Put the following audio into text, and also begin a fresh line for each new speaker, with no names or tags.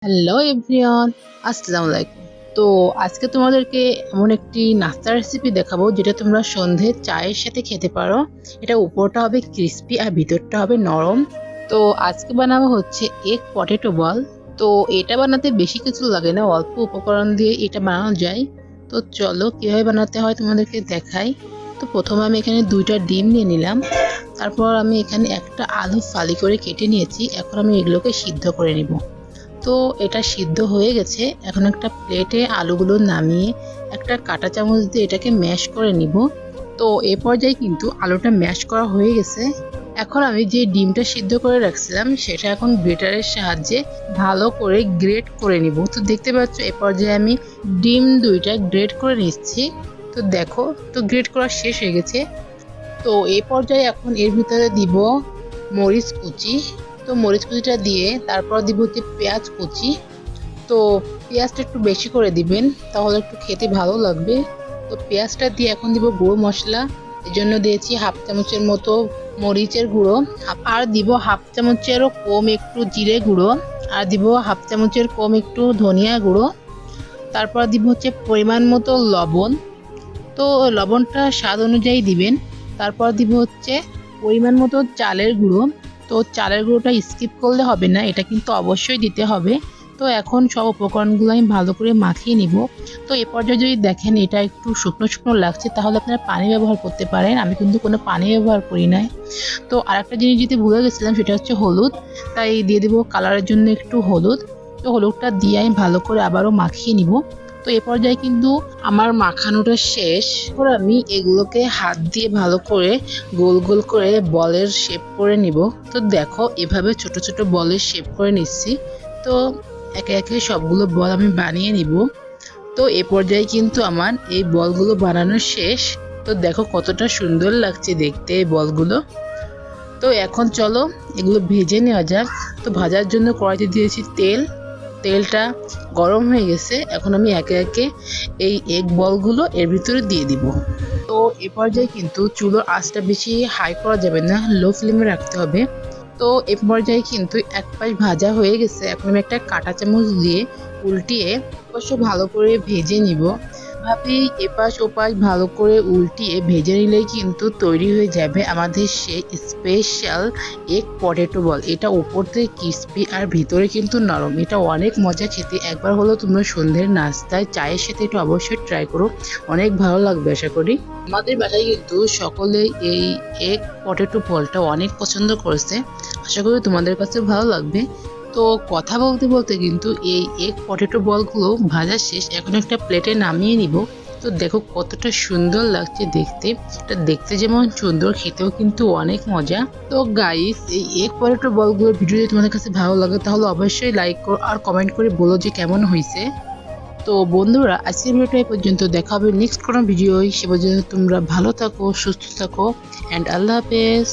Hello everyone, আসসালামু আলাইকুম। তো আজকে তোমাদেরকে এমন একটি নাস্তার রেসিপি দেখাবো যেটা তোমরা সন্ধে চায়ের সাথে খেতে পারো। এটা উপরটা হবে ক্রিস্পি আর ভিতরটা হবে নরম। তো আজকে বানাবো হচ্ছে এগ পটেটো বল। তো এটা বানাতে বেশি কিছু লাগে না, অল্প উপকরণ দিয়ে এটা বানানো যায়। তো চলো কিভাবে বানাতে হয় তোমাদেরকে দেখাই। তো প্রথমে আমি এখানে 2টা ডিম নিয়ে নিলাম। তারপর আমি এখানে একটা আলু ফালি করে কেটে নিয়েছি। এখন আমি এগুলোকে সিদ্ধ করে নিব। তো এটা সিদ্ধ হয়ে গেছে। এখন একটা প্লেটে আলুগুলো নামিয়ে একটা কাঁটা চামচ দিয়ে এটাকে ম্যাশ করে নিব। তো এ পর্যায়ে কিন্তু আলুটা ম্যাশ করা হয়ে গেছে। এখন আমি যে ডিমটা সিদ্ধ করে রাখছিলাম সেটা এখন গ্রেটারের সাহায্যে ভালো করে গ্রেট করে নিব। তো দেখতে পাচ্ছ এ পর্যায়ে আমি ডিম 2টা গ্রেট করে নিচ্ছি। তো দেখো, তো গ্রেট করা শেষ হয়ে গেছে। তো এই পর্যায়ে এখন এর ভিতরে দিব মরিচ কুচি। তো মরিচ কুচিটা দিয়ে তারপর দিব হচ্ছে পেঁয়াজ কুচি। তো পেঁয়াজটা একটু বেশি করে দিবেন, তাহলে একটু খেতে ভালো লাগবে। তো পেঁয়াজটা দিয়ে এখন দিব গুঁড়ো মশলা। এর জন্য দিয়েছি হাফ চামচের মতো মরিচের গুঁড়ো, আর দিব হাফ চামচেরও কম একটু জিরে গুঁড়ো, আর দিব হাফ চামচের কম একটু ধনিয়া গুঁড়ো। তারপর দিব হচ্ছে পরিমাণ মতো লবণ। তো লবণটা স্বাদ অনুযায়ী দিবেন। তারপর দিব হচ্ছে পরিমাণ মতো চালের গুঁড়ো। তো চালের গুঁড়োটা স্কিপ করলে হবে না, এটা কিন্তু অবশ্যই দিতে হবে। তো এখন সব উপকরণগুলো আমি ভালো করে মাখিয়ে নিব। তো এ পর্যায়ে যদি দেখেন এটা একটু শুকনো শুকনো লাগছে, তাহলে আপনারা পানি ব্যবহার করতে পারেন। আমি কিন্তু কোনো পানি ব্যবহার করি নাই। তো আরেকটা জিনিস যেতে ভুলে গেছিলাম, সেটা হচ্ছে হলুদ। তাই দিয়ে দেবো কালারের জন্য একটু হলুদ। তো হলুদটা দিয়ে আমি ভালো করে আবারও মাখিয়ে নিব। তো এ পর্যায়ে কিন্তু আমার মাখানোটা শেষ। এরপর আমি এগুলোকে হাত দিয়ে ভালো করে গোল গোল করে বলের শেপ করে নিব। তো দেখো এভাবে ছোট ছোট বলের শেপ করে নিচ্ছি। তো একে একে সবগুলো বল আমি বানিয়ে নিব। তো এ পর্যায়ে কিন্তু আমার এই বলগুলো বানানো শেষ। তো দেখো কতটা সুন্দর লাগছে দেখতে এই বলগুলো। তো এখন চলো এগুলো ভেজে নেওয়া যাক। তো ভাজার জন্য কড়াইতে দিয়েছি তেল। তেলটা গরম হয়ে গেছে। এখন আমি একে একে এই এগ বলগুলো এর ভিতরে দিয়ে দিব। তো এ পর্যায়ে কিন্তু চুলোর আঁচটা বেশি হাই করা যাবে না, লো ফ্লেমে রাখতে হবে। তো এ পর্যায়ে কিন্তু এক পাশ ভাজা হয়ে গেছে। এখন আমি একটা কাঁটা চামচ দিয়ে উল্টিয়ে অবশ্য ভালো করে ভেজে নিব। ভাবেই এপাশ ওপাশ ভালো করে উল্টিয়ে ভেজে নিলেই কিন্তু তৈরি হয়ে যাবে আমাদের সেই স্পেশাল এগ পটেটো বল। এটা উপর থেকে ক্রিস্পি আর ভিতরে কিন্তু নরম। এটা অনেক মজা খেতে। একবার হলো তোমরা সন্ধ্যের নাস্তায় চায়ের সাথে এটা অবশ্যই ট্রাই করো, অনেক ভালো লাগবে আশা করি। আমাদের বাসায় কিন্তু সকলেই এই এগ পটেটো বলটা অনেক পছন্দ করেছে। আশা করি তোমাদের কাছে ভালো লাগবে। তো কথা বলতে বলতে কিন্তু এই এগ পটেটো বলগুলো ভাজা শেষ। এখন একটা প্লেটে নামিয়ে নিব। তো দেখো কতটা সুন্দর লাগছে দেখতে। এটা দেখতে যেমন সুন্দর, খেতেও কিন্তু অনেক মজা। তো গাইস, এই এগ পটেটো বলগুলোর ভিডিও যদি তোমাদের কাছে ভালো লাগে তাহলে অবশ্যই লাইক করো আর কমেন্ট করে বলো যে কেমন হয়েছে। তো বন্ধুরা, আজকের ভিডিওটা এই পর্যন্ত। দেখা হবে নেক্সট কোনো ভিডিও। সে পর্যন্ত তোমরা ভালো থাকো, সুস্থ থাকো, অ্যান্ড আল্লাহ হাফেজ।